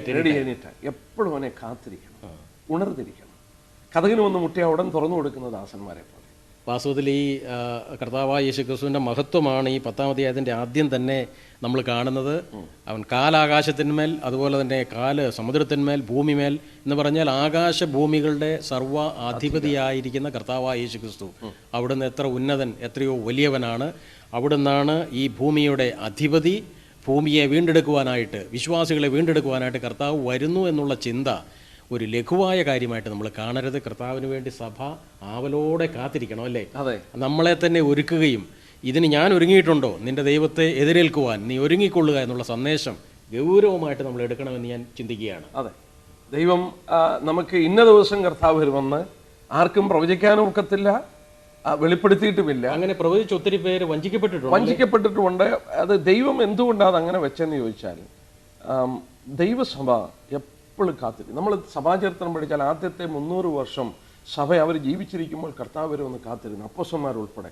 S6: any time. എപ്പോഴും അവനെ കാത്തിരിക്കണം, ഉണർന്നിരിക്കണം. കഥകിന് വന്ന് മുട്ടിയ ഉടൻ തുറന്നു കൊടുക്കുന്ന ദാസന്മാരെ പോലെ.
S4: വാസ്തവത്തിൽ ഈ കർത്താവായ യേശുക്രിസ്തുവിൻ്റെ മഹത്വമാണ് ഈ 10-ാം അധ്യായത്തിൻ്റെ ആദ്യം തന്നെ നമ്മൾ കാണുന്നത്. അവൻ കാലാകാശത്തിന്മേൽ, അതുപോലെ തന്നെ കാല് സമുദ്രത്തിന്മേൽ, ഭൂമിമേൽ എന്ന് പറഞ്ഞാൽ ആകാശ ഭൂമികളുടെ സർവ്വ അധിപതിയായിരിക്കുന്ന കർത്താവായ യേശുക്രിസ്തു. അവിടുന്ന് എത്ര ഉന്നതൻ, എത്രയോ വലിയവനാണ്. അവിടുന്നാണ് ഈ ഭൂമിയുടെ അധിപതി. ഭൂമിയെ വീണ്ടെടുക്കുവാനായിട്ട്, വിശ്വാസികളെ വീണ്ടെടുക്കുവാനായിട്ട് കർത്താവ് വരുന്നു എന്നുള്ള ചിന്ത ഒരു ലഘുവായ കാര്യമായിട്ട് നമ്മൾ കാണരുത്. കർത്താവിന് വേണ്ടി സഭ ആവലോടെ കാത്തിരിക്കണം അല്ലേ? നമ്മളെ തന്നെ ഒരുക്കുകയും ഇതിന് ഞാൻ ഒരുങ്ങിയിട്ടുണ്ടോ, നിന്റെ ദൈവത്തെ എതിരേൽക്കുവാൻ നീ ഒരുങ്ങിക്കൊള്ളുക എന്നുള്ള സന്ദേശം ഗൗരവമായിട്ട് നമ്മൾ എടുക്കണമെന്ന് ഞാൻ ചിന്തിക്കുകയാണ്.
S6: അതെ, ദൈവം നമുക്ക് ഇന്ന ദിവസം കർത്താവ് വരുമെന്ന് ആർക്കും പ്രവചിക്കാനും ഒക്കത്തില്ല, വെളിപ്പെടുത്തിയിട്ടുമില്ല.
S4: അങ്ങനെ പ്രവചിച്ച് ഒത്തിരി പേര്
S6: വഞ്ചിക്കപ്പെട്ടിട്ടുമുണ്ട്. അത് ദൈവം എന്തുകൊണ്ടാണ് അത് അങ്ങനെ വെച്ചെന്ന് ചോദിച്ചാൽ, ദൈവസഭ എപ്പോഴും കാത്തിരിക്കും. നമ്മൾ സഭാചരിത്രം പഠിച്ചാൽ ആദ്യത്തെ 300 വർഷം സഭ അവർ ജീവിച്ചിരിക്കുമ്പോൾ കർത്താവ് വരുമെന്ന് കാത്തിരുന്നു, അപ്പോസ്തലന്മാരുൾപ്പെടെ.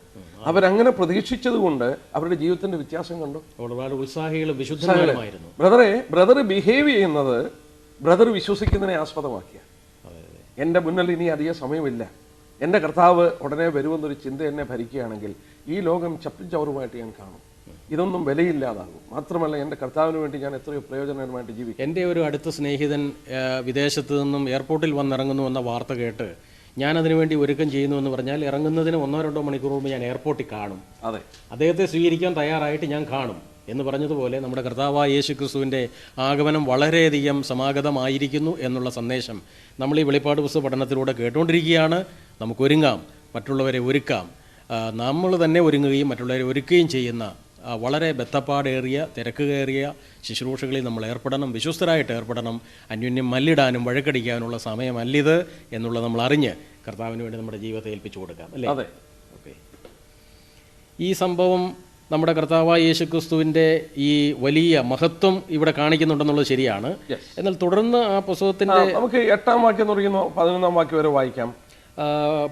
S6: അവരങ്ങനെ പ്രതീക്ഷിച്ചത് കൊണ്ട് അവരുടെ ജീവിതത്തിന്റെ വ്യത്യാസം കണ്ടു.
S4: ഒരുപാട് ഉത്സാഹികളും വിശുദ്ധരുമായിരുന്നു.
S6: ബ്രദർ ബിഹേവ് ചെയ്യുന്നത് ബ്രദർ വിശ്വസിക്കുന്നതിനെ ആസ്പദമാക്കിയ. എൻ്റെ മുന്നിൽ ഇനി അധികം സമയമില്ല, എൻ്റെ കർത്താവ് ഉടനെ വരുമെന്നൊരു ചിന്ത എന്നെ ഭരിക്കുകയാണെങ്കിൽ ഈ ലോകം ചപ്പും ചവറുമായിട്ട് ഞാൻ കാണും, ഇതൊന്നും വിലയില്ലാതാകും. മാത്രമല്ല എൻ്റെ കർത്താവിന് വേണ്ടി ഞാൻ എത്രയോ പ്രയോജനകരമായിട്ട് ജീവിക്കും.
S4: എൻ്റെ ഒരു അടുത്ത സ്നേഹിതൻ വിദേശത്ത് നിന്നും എയർപോർട്ടിൽ വന്നിറങ്ങുന്നു എന്ന വാർത്ത കേട്ട് ഞാനതിനു വേണ്ടി ഒരുക്കം ചെയ്യുന്നു എന്ന് പറഞ്ഞാൽ ഇറങ്ങുന്നതിന് 1-2 മണിക്കൂർ മുമ്പ് ഞാൻ എയർപോർട്ടിൽ കാണും.
S6: അതെ,
S4: അദ്ദേഹത്തെ സ്വീകരിക്കാൻ തയ്യാറായിട്ട് ഞാൻ കാണും എന്ന് പറഞ്ഞതുപോലെ നമ്മുടെ കർത്താവായ യേശുക്രിസ്തുവിൻ്റെ ആഗമനം വളരെയധികം സമാഗതമായിരിക്കുന്നു എന്നുള്ള സന്ദേശം നമ്മൾ ഈ വെളിപ്പാട് പുസ്തക പഠനത്തിലൂടെ കേട്ടുകൊണ്ടിരിക്കുകയാണ്. നമുക്കൊരുങ്ങാം, മറ്റുള്ളവരെ ഒരുക്കാം, നമ്മൾ തന്നെ ഒരുങ്ങുകയും മറ്റുള്ളവരെ ഒരുക്കുകയും ചെയ്യുന്ന വളരെ ബദ്ധപ്പാടേറിയ തിരക്കുകേറിയ ശുശ്രൂഷകളിൽ നമ്മൾ ഏർപ്പെടണം, വിശ്വസ്തരായിട്ട് ഏർപ്പെടണം. അന്യോന്യം മല്ലിടാനും വഴക്കടിക്കാനുള്ള സമയമല്ലിത് എന്നുള്ളത് നമ്മൾ അറിഞ്ഞ് കർത്താവിന് വേണ്ടി നമ്മുടെ ജീവിതത്തെ ഏൽപ്പിച്ചു കൊടുക്കാം അല്ലേ?
S6: അതെ.
S4: ഓക്കെ, ഈ സംഭവം നമ്മുടെ കർത്താവായ യേശുക്രിസ്തുവിൻ്റെ ഈ വലിയ മഹത്വം ഇവിടെ കാണിക്കുന്നുണ്ടെന്നുള്ളത് ശരിയാണ്. എന്നാൽ തുടർന്ന് ആ പുസ്തകത്തിൻ്റെ
S6: നമുക്ക് 8-ാം വാക്യം തുടങ്ങുന്നു 11-ാം വാക്യം വരെ വായിക്കാം.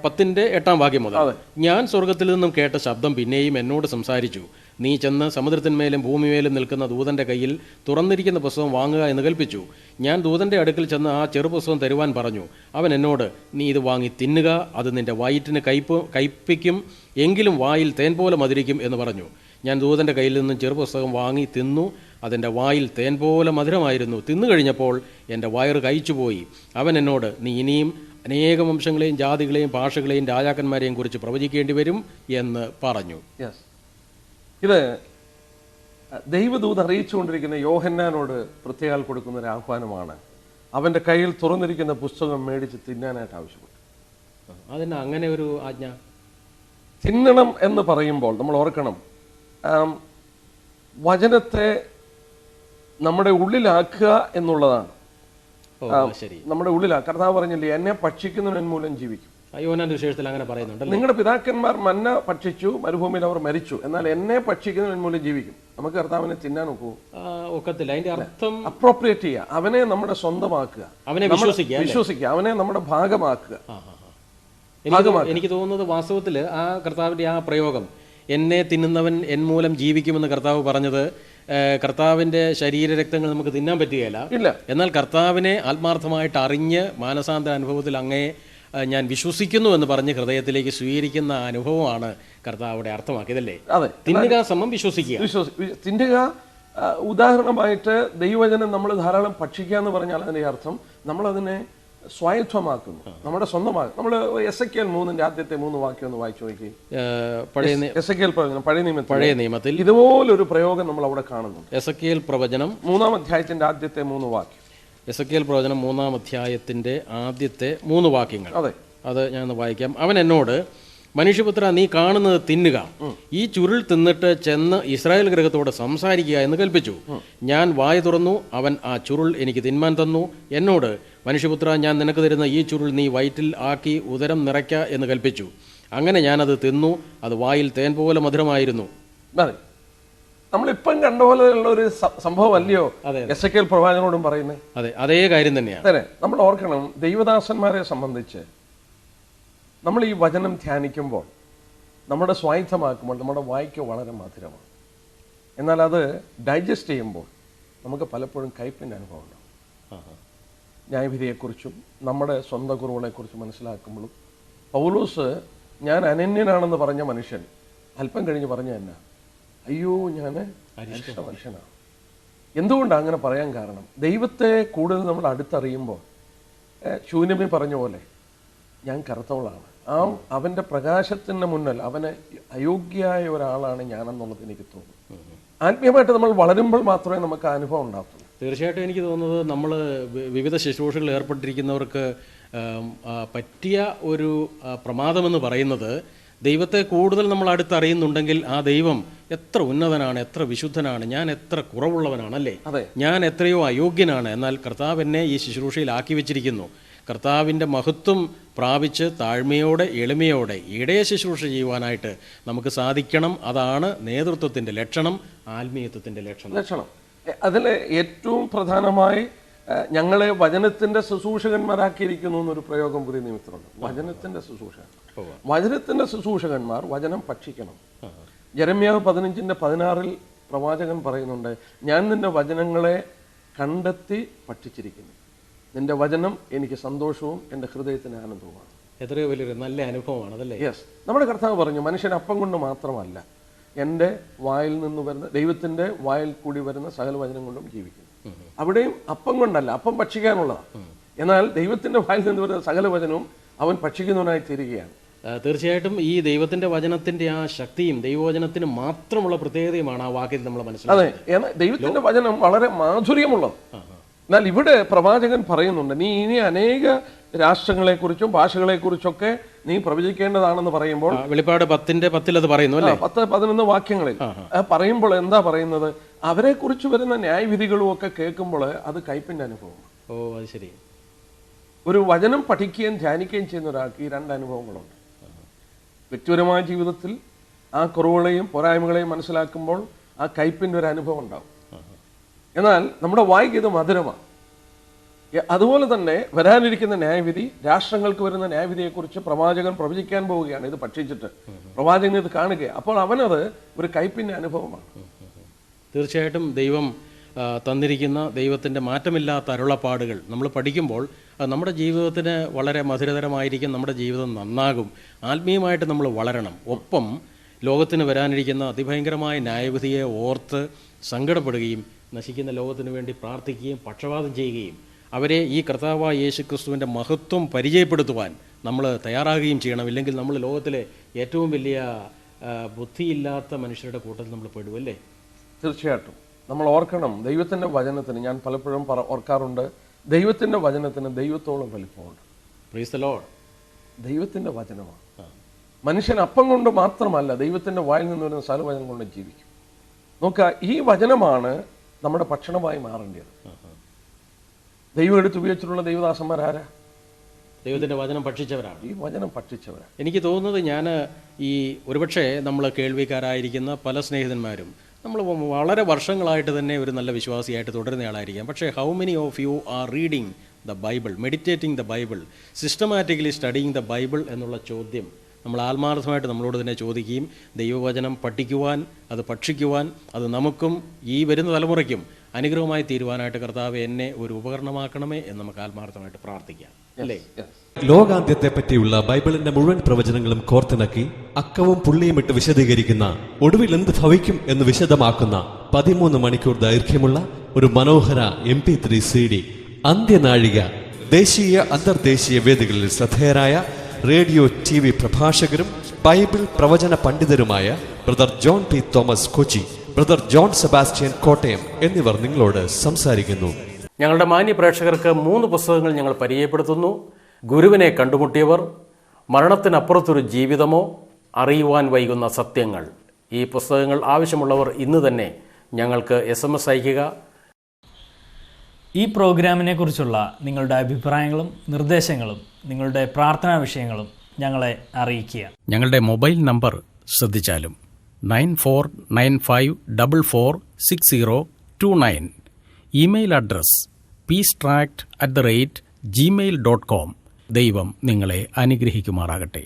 S4: 10-ന്റെ 8-ാം വാക്യം മുതൽ. ഞാൻ സ്വർഗത്തിൽ നിന്നും കേട്ട ശബ്ദം പിന്നെയും എന്നോട് സംസാരിച്ചു. നീ ചെന്ന് സമുദ്രത്തിന്മേലും ഭൂമിമേലും നിൽക്കുന്ന ദൂതന്റെ കയ്യിൽ തുറന്നിരിക്കുന്ന പുസ്തകം വാങ്ങുക എന്ന് കൽപ്പിച്ചു. ഞാൻ ദൂതന്റെ അടുക്കൽ ചെന്ന് ആ ചെറുപുസ്തകം തരുവാൻ പറഞ്ഞു. അവൻ എന്നോട്, നീ ഇത് വാങ്ങി തിന്നുക, അത് നിന്റെ വയറ്റിന് കയ്പിക്കും, എങ്കിലും വായിൽ തേൻ പോലെ മധുരിക്കും എന്ന് പറഞ്ഞു. ഞാൻ ദൂതന്റെ കയ്യിൽ നിന്നും ചെറുപുസ്തകം വാങ്ങി തിന്നു. അതിൻ്റെ വായിൽ തേൻ പോലെ മധുരമായിരുന്നു. തിന്നു കഴിഞ്ഞപ്പോൾ എൻ്റെ വയറ് കഴിച്ചുപോയി. അവൻ എന്നോട്, നീ ഇനിയും അനേക വംശങ്ങളെയും ജാതികളെയും ഭാഷകളെയും രാജാക്കന്മാരെയും കുറിച്ച് പ്രവചിക്കേണ്ടി വരും എന്ന് പറഞ്ഞു.
S6: ഇത് ദൈവദൂത് അറിയിച്ചുകൊണ്ടിരിക്കുന്ന യോഹന്നാനോട് പ്രത്യേകം കൊടുക്കുന്ന ഒരു ആഹ്വാനമാണ്. അവൻ്റെ കയ്യിൽ തുറന്നിരിക്കുന്ന പുസ്തകം മേടിച്ച് തിന്നാനായിട്ട് ആവശ്യപ്പെട്ടു.
S4: അതിന് അങ്ങനെ ഒരു ആജ്ഞ.
S6: തിന്നണം എന്ന് പറയുമ്പോൾ നമ്മൾ ഓർക്കണം, വചനത്തെ നമ്മുടെ ഉള്ളിലാക്കുക എന്നുള്ളതാണ്. നമ്മുടെ ഉള്ളിലാക്കുക. കർത്താവ് പറഞ്ഞില്ലേ, എന്നെ ഭക്ഷിക്കുന്നവൻ മൂലം ജീവിക്കും.
S4: യോഹന്നാന്റെ വിശേഷത്തിൽ അങ്ങനെ പറയുന്നുണ്ട്.
S6: നിങ്ങളുടെ പിതാക്കന്മാർ മന്ന ഭക്ഷിച്ചു, മരുഭൂമിയിൽ അവർ മരിച്ചു, എന്നാൽ എന്നെ ഭക്ഷിക്കുന്നവൻ മൂലം ജീവിക്കും. നമുക്ക് കർത്താവിനെ തിന്നാൻ
S4: ഒക്കത്തില്ല. അതിന്റെ അർത്ഥം
S6: അപ്രോപ്രിയേറ്റ് ചെയ്യുക, അവനെ നമ്മുടെ സ്വന്തമാക്കുക,
S4: അവനെ
S6: വിശ്വസിക്കുക, അവനെ നമ്മുടെ ഭാഗമാക്കുക.
S4: എനിക്ക് തോന്നുന്നത് വാസ്തവത്തിൽ ആ കർത്താവിന്റെ ആ പ്രയോഗം, എന്നെ തിന്നുന്നവൻ എൻ മൂലം ജീവിക്കുമെന്ന് കർത്താവ് പറഞ്ഞത് കർത്താവിൻ്റെ ശരീരരക്തങ്ങൾ നമുക്ക് തിന്നാൻ പറ്റുകയില്ല.
S6: ഇല്ല.
S4: എന്നാൽ കർത്താവിനെ ആത്മാർത്ഥമായിട്ട് അറിഞ്ഞ് മാനസാന്തര അനുഭവത്തിൽ അങ്ങയെ ഞാൻ വിശ്വസിക്കുന്നു എന്ന് പറഞ്ഞ് ഹൃദയത്തിലേക്ക് സ്വീകരിക്കുന്ന അനുഭവമാണ് കർത്താവ് അവിടെ അർത്ഥമാക്കിയതല്ലേ?
S6: അതെ.
S4: തിന്നുക സമം വിശ്വസിക്കുക.
S6: തിന്നുക ഉദാഹരണമായിട്ട് ദൈവവചനം നമ്മൾ ധാരാളം ഭക്ഷിക്കുക എന്ന് പറഞ്ഞാൽ അതിൻ്റെ അർത്ഥം നമ്മളതിനെ സ്വായത്തമാക്കുന്നു, നമ്മുടെ സ്വന്തമാകും. നമ്മൾ എസെക്കിയേൽ 3-ന്റെ ആദ്യത്തെ 3 വാക്യം ഒന്ന് വായിച്ചു നോക്കി. എസെക്കിയേൽ പ്രവചനം പഴയ നിയമത്തിൽ ഇതുപോലൊരു പ്രയോഗം നമ്മൾ അവിടെ കാണുന്നു.
S4: എസെക്കിയേൽ പ്രവചനം
S6: 3-ാം അധ്യായത്തിന്റെ ആദ്യത്തെ 3 വാക്യം.
S4: എസെക്കിയേൽ പ്രവചനം 3-ാം അധ്യായത്തിന്റെ ആദ്യത്തെ 3 വാക്യങ്ങൾ.
S6: അതെ,
S4: അത് ഞാൻ വായിക്കാം. അവൻ എന്നോട്, മനുഷ്യപുത്ര, നീ കാണുന്നത് തിന്നുക, ഈ ചുരുൾ തിന്നിട്ട് ചെന്ന് ഇസ്രായേൽ ഗൃഹത്തോട് സംസാരിക്കുക എന്ന് കൽപ്പിച്ചു. ഞാൻ വായ തുറന്നു, അവൻ ആ ചുരുൾ എനിക്ക് തിന്മാൻ തന്നു. എന്നോട്, മനുഷ്യപുത്ര, ഞാൻ നിനക്ക് തരുന്ന ഈ ചുരുൾ നീ വയറ്റിൽ ആക്കി ഉദരം നിറയ്ക്ക എന്ന് കൽപ്പിച്ചു. അങ്ങനെ ഞാനത് തിന്നു, അത് വായിൽ തേൻ പോലെ മധുരമായിരുന്നു.
S6: അതെ, നമ്മളിപ്പം കണ്ട പോലെയുള്ള ഒരു സംഭവം അല്ലയോ എസെക്കിയേൽ പ്രവാചകനോടും പറയുന്നത്?
S4: അതെ, അതേ കാര്യം തന്നെയാണ്.
S6: അതെ, നമ്മൾ ഓർക്കണം, ദൈവദാസന്മാരെ സംബന്ധിച്ച് നമ്മൾ ഈ വചനം ധ്യാനിക്കുമ്പോൾ, നമ്മുടെ സ്വായത്തമാക്കുമ്പോൾ നമ്മുടെ വായിക്ക് വളരെ മധുരമാണ്. എന്നാൽ അത് ഡൈജസ്റ്റ് ചെയ്യുമ്പോൾ നമുക്ക് പലപ്പോഴും കയ്പിൻ്റെ അനുഭവം ഉണ്ടാവും. ന്യായവിധിയെക്കുറിച്ചും നമ്മുടെ സ്വന്തം കുറവുകളെക്കുറിച്ചും മനസ്സിലാക്കുമ്പോഴും പൗലോസ് ഞാൻ അനന്യനാണെന്ന് പറഞ്ഞ മനുഷ്യൻ അല്പം കഴിഞ്ഞ് പറഞ്ഞ തന്നെ, അയ്യോ ഞാൻ അരിഷ്ട മനുഷ്യനാണ്. എന്തുകൊണ്ടാണ് അങ്ങനെ പറയാൻ കാരണം? ദൈവത്തെ കൂടുതൽ നമ്മൾ അടുത്തറിയുമ്പോൾ ശൂന്യമി പറഞ്ഞ പോലെ ഞാൻ കറുത്തവളാണ്, അവൻ്റെ പ്രകാശത്തിന് മുന്നിൽ അവന് അയോഗ്യയായ ഒരാളാണ് ഞാനെന്നുള്ളത് എനിക്ക് തോന്നുന്നു. ആത്മീയമായിട്ട് നമ്മൾ വളരുമ്പോൾ മാത്രമേ നമുക്ക് ആ അനുഭവം ഉണ്ടാകത്തുള്ളൂ.
S4: തീർച്ചയായിട്ടും എനിക്ക് തോന്നുന്നത് നമ്മൾ വിവിധ ശുശ്രൂഷകളിൽ ഏർപ്പെട്ടിരിക്കുന്നവർക്ക് പറ്റിയ ഒരു പ്രമാദമെന്ന് പറയുന്നത്, ദൈവത്തെ കൂടുതൽ നമ്മൾ അടുത്തറിയുന്നുണ്ടെങ്കിൽ ആ ദൈവം എത്ര ഉന്നതനാണ്, എത്ര വിശുദ്ധനാണ്, ഞാൻ എത്ര കുറവുള്ളവനാണല്ലേ, ഞാൻ എത്രയോ അയോഗ്യനാണ്, എന്നാൽ കർത്താവ് എന്നെ ഈ ശുശ്രൂഷയിൽ ആക്കി വെച്ചിരിക്കുന്നു. കർത്താവിൻ്റെ മഹത്വം പ്രാപിച്ച് താഴ്മയോടെ എളിമയോടെ ഇടയ ശുശ്രൂഷ ചെയ്യുവാനായിട്ട് നമുക്ക് സാധിക്കണം. അതാണ് നേതൃത്വത്തിൻ്റെ ലക്ഷണം, ആത്മീയത്വത്തിൻ്റെ ലക്ഷണം.
S6: അതിൽ ഏറ്റവും പ്രധാനമായി ഞങ്ങളെ വചനത്തിൻ്റെ ശുശ്രൂഷകന്മാരാക്കിയിരിക്കുന്നു എന്നൊരു പ്രയോഗം പുതിയ നിമിത്തമുണ്ട്. വചനത്തിൻ്റെ ശുശ്രൂഷകന്മാർ വചനം ഭക്ഷിക്കണം. യെരമ്യാവ് 15:16 പ്രവാചകൻ പറയുന്നുണ്ട്, ഞാൻ നിന്റെ വചനങ്ങളെ കണ്ടെത്തി ഭക്ഷിച്ചിരിക്കുന്നു, നിന്റെ വചനം എനിക്ക് സന്തോഷവും എൻ്റെ ഹൃദയത്തിന് ആനന്ദവുമാണ്.
S4: എത്രയോ വലിയൊരു നല്ല അനുഭവമാണ് അതല്ലേ?
S6: യെസ്, നമ്മുടെ കർത്താവ് പറഞ്ഞു, മനുഷ്യൻ അപ്പം കൊണ്ട് മാത്രമല്ല എൻ്റെ വായിൽ നിന്ന് വരുന്ന, ദൈവത്തിൻ്റെ വായിൽ കൂടി വരുന്ന സകല വചനം കൊണ്ടും ജീവിക്കുന്നു. അവിടെയും അപ്പം കൊണ്ടല്ല, അപ്പം ഭക്ഷിക്കാനുള്ളതാണ്. എന്നാൽ ദൈവത്തിൻ്റെ വായിൽ നിന്ന് വരുന്ന സകല വചനവും അവൻ ഭക്ഷിക്കുന്നവനായി തീരുകയാണ്.
S4: തീർച്ചയായിട്ടും ഈ ദൈവത്തിൻ്റെ വചനത്തിൻ്റെ ആ ശക്തിയും ദൈവവചനത്തിന് മാത്രമുള്ള പ്രത്യേകതയുമാണ് ആ വാക്യത്തിൽ നമ്മൾ മനസ്സിലാക്കുന്നത്.
S6: അതെ, ദൈവത്തിൻ്റെ വചനം വളരെ മാധുര്യമുള്ളത്. എന്നാൽ ഇവിടെ പ്രവാചകൻ പറയുന്നുണ്ട്, നീ ഇനി അനേക രാഷ്ട്രങ്ങളെക്കുറിച്ചും ഭാഷകളെക്കുറിച്ചൊക്കെ നീ പ്രവചിക്കേണ്ടതാണെന്ന് പറയുമ്പോൾ,
S4: വെളിപ്പാട് 10:10 അത് പറയുന്നു അല്ലേ?
S6: 10-11 വാക്യങ്ങളിൽ പറയുമ്പോൾ എന്താ പറയുന്നത്? അവരെ കുറിച്ച് വരുന്ന ന്യായവിധികളും ഒക്കെ കേൾക്കുമ്പോൾ അത് കയ്പിന്റെ അനുഭവമാണ്.
S4: ഓ, അത് ശരി.
S6: ഒരു വചനം പഠിക്കുകയും ധ്യാനിക്കുകയും ചെയ്യുന്ന ഒരാൾക്ക് ഈ 2 അനുഭവങ്ങളുണ്ട്. വ്യക്തിപരമായ ജീവിതത്തിൽ ആ കുറവുകളെയും പോരായ്മകളെയും മനസ്സിലാക്കുമ്പോൾ ആ കയ്പിന്റെ ഒരു അനുഭവം ഉണ്ടാവും. എന്നാൽ നമ്മുടെ വായിക്ക് ഇത് മധുരമാണ്. അതുപോലെ തന്നെ വരാനിരിക്കുന്ന ന്യായവിധി, രാഷ്ട്രങ്ങൾക്ക് വരുന്ന ന്യായവിധിയെക്കുറിച്ച് പ്രവാചകൻ പ്രവചിക്കാൻ പോവുകയാണ്. ഇത് ഭക്ഷിച്ചിട്ട് പ്രവാചകൻ ഇത് കാണുകയാണ്. അപ്പോൾ അവനത് ഒരു കയ്പിൻ്റെ അനുഭവമാണ്.
S4: തീർച്ചയായിട്ടും ദൈവം തന്നിരിക്കുന്ന ദൈവത്തിൻ്റെ മാറ്റമില്ലാത്ത അരുളപ്പാടുകൾ നമ്മൾ പഠിക്കുമ്പോൾ നമ്മുടെ ജീവിതത്തിന് വളരെ മധുരതരമായിരിക്കും, നമ്മുടെ ജീവിതം നന്നാകും, ആത്മീയമായിട്ട് നമ്മൾ വളരണം. ഒപ്പം ലോകത്തിന് വരാനിരിക്കുന്ന അതിഭയങ്കരമായ ന്യായവിധിയെ ഓർത്ത് സങ്കടപ്പെടുകയും നശിക്കുന്ന ലോകത്തിന് വേണ്ടി പ്രാർത്ഥിക്കുകയും പക്ഷപാതം ചെയ്യുകയും അവരെ ഈ കർത്താവായ യേശുക്രിസ്തുവിൻ്റെ മഹത്വം പരിചയപ്പെടുത്തുവാൻ നമ്മൾ തയ്യാറാകുകയും ചെയ്യണം. ഇല്ലെങ്കിൽ നമ്മൾ ലോകത്തിലെ ഏറ്റവും വലിയ ബുദ്ധിയില്ലാത്ത മനുഷ്യരുടെ കൂട്ടത്തിൽ നമ്മൾ പെടുമല്ലേ?
S6: തീർച്ചയായിട്ടും നമ്മൾ ഓർക്കണം, ദൈവത്തിൻ്റെ വചനത്തിന്, ഞാൻ പലപ്പോഴും ഓർക്കാറുണ്ട്, ദൈവത്തിൻ്റെ വചനത്തിന് ദൈവത്തോളം വലിപ്പമുണ്ട്.
S4: Praise the Lord.
S6: ദൈവത്തിൻ്റെ വചനമാണ്. മനുഷ്യൻ അപ്പം കൊണ്ട് മാത്രമല്ല, ദൈവത്തിൻ്റെ വായിൽ നിന്ന് വരുന്ന സകലവചനം കൊണ്ട് ജീവിക്കും. നോക്കുക, ഈ വചനമാണ് നമ്മുടെ ഭക്ഷണമായി മാറേണ്ടത്. ദൈവം എടുത്തുപയോഗിച്ചിട്ടുള്ള ദൈവദാസന്മാരാരാ?
S4: ദൈവത്തിൻ്റെ വചനം ഭക്ഷിച്ചവരാണ്.
S6: ഈ വചനം ഭക്ഷിച്ചവരാണ്.
S4: എനിക്ക് തോന്നുന്നത്, ഞാൻ ഈ ഒരുപക്ഷെ നമ്മൾ കേൾവിക്കാരായിരിക്കുന്ന പല സ്നേഹിതന്മാരും നമ്മൾ വളരെ വർഷങ്ങളായിട്ട് തന്നെ ഒരു നല്ല വിശ്വാസിയായിട്ട് തുടരുന്നയാളായിരിക്കാം. പക്ഷേ how many of you are reading the Bible, meditating the Bible, systematically studying the Bible എന്നുള്ള ചോദ്യം നമ്മൾ ആത്മാർത്ഥമായിട്ട് നമ്മളോട് തന്നെ ചോദിക്കുകയും ദൈവവചനം പഠിക്കുവാൻ, അത് ഭക്ഷിക്കുവാൻ, അത് നമുക്കും ഈ വരുന്ന തലമുറയ്ക്കും അനുഗ്രഹമായി തീരുവാനായിട്ട് കർത്താവ് എന്നെ ഒരു ഉപകരണമാക്കണമേ എന്ന് നമുക്ക് ആത്മാർത്ഥമായിട്ട് പ്രാർത്ഥിക്കാം, അല്ലേ?
S7: ലോകാന്ത്യത്തെ പറ്റിയുള്ള ബൈബിളിന്റെ മുഴുവൻ പ്രവചനങ്ങളും കോർത്തിണക്കി അക്കവും പുള്ളിയും ഇട്ട് വിശദീകരിക്കുന്ന, ഒടുവിൽ എന്ത് ഭവിക്കും എന്ന് വിശദമാക്കുന്ന 13 മണിക്കൂർ ദൈർഘ്യമുള്ള ഒരു മനോഹര MP3 CD, അന്ത്യനാഴിക. ദേശീയ അന്തർദേശീയ വേദികളിൽ ശ്രദ്ധേയരായ റേഡിയോ TV പ്രഭാഷകരും ബൈബിൾ പ്രവചന പണ്ഡിതരുമായ brother John P Thomas Kochi, brother John Sebastian Kottayam എന്നിവർ നിങ്ങളോട് സംസാരിക്കുന്നു.
S4: ഞങ്ങളുടെ മാന്യ പ്രേക്ഷകർക്ക് 3 പുസ്തകങ്ങൾ ഞങ്ങൾ പരിചയപ്പെടുത്തുന്നു. ഗുരുവിനെ കണ്ടുമുട്ടിയവർ, മരണത്തിനപ്പുറത്തൊരു ജീവിതമോ, അറിയുവാൻ വൈകുന്ന സത്യങ്ങൾ. ഈ പുസ്തകങ്ങൾ ആവശ്യമുള്ളവർ ഇന്ന് തന്നെ ഞങ്ങൾക്ക് SMS അയയ്ക്കുക.
S8: ഈ പ്രോഗ്രാമിനെ കുറിച്ചുള്ള നിങ്ങളുടെ അഭിപ്രായങ്ങളും നിർദ്ദേശങ്ങളും നിങ്ങളുടെ പ്രാർത്ഥനാ വിഷയങ്ങളും ഞങ്ങളെ അറിയിക്കുക. ഞങ്ങളുടെ മൊബൈൽ നമ്പർ ശ്രദ്ധിച്ചാലും 9495446029. Email address peacetract@gmail.com. ദൈവം നിങ്ങളെ അനുഗ്രഹിക്കുമാറാകട്ടെ.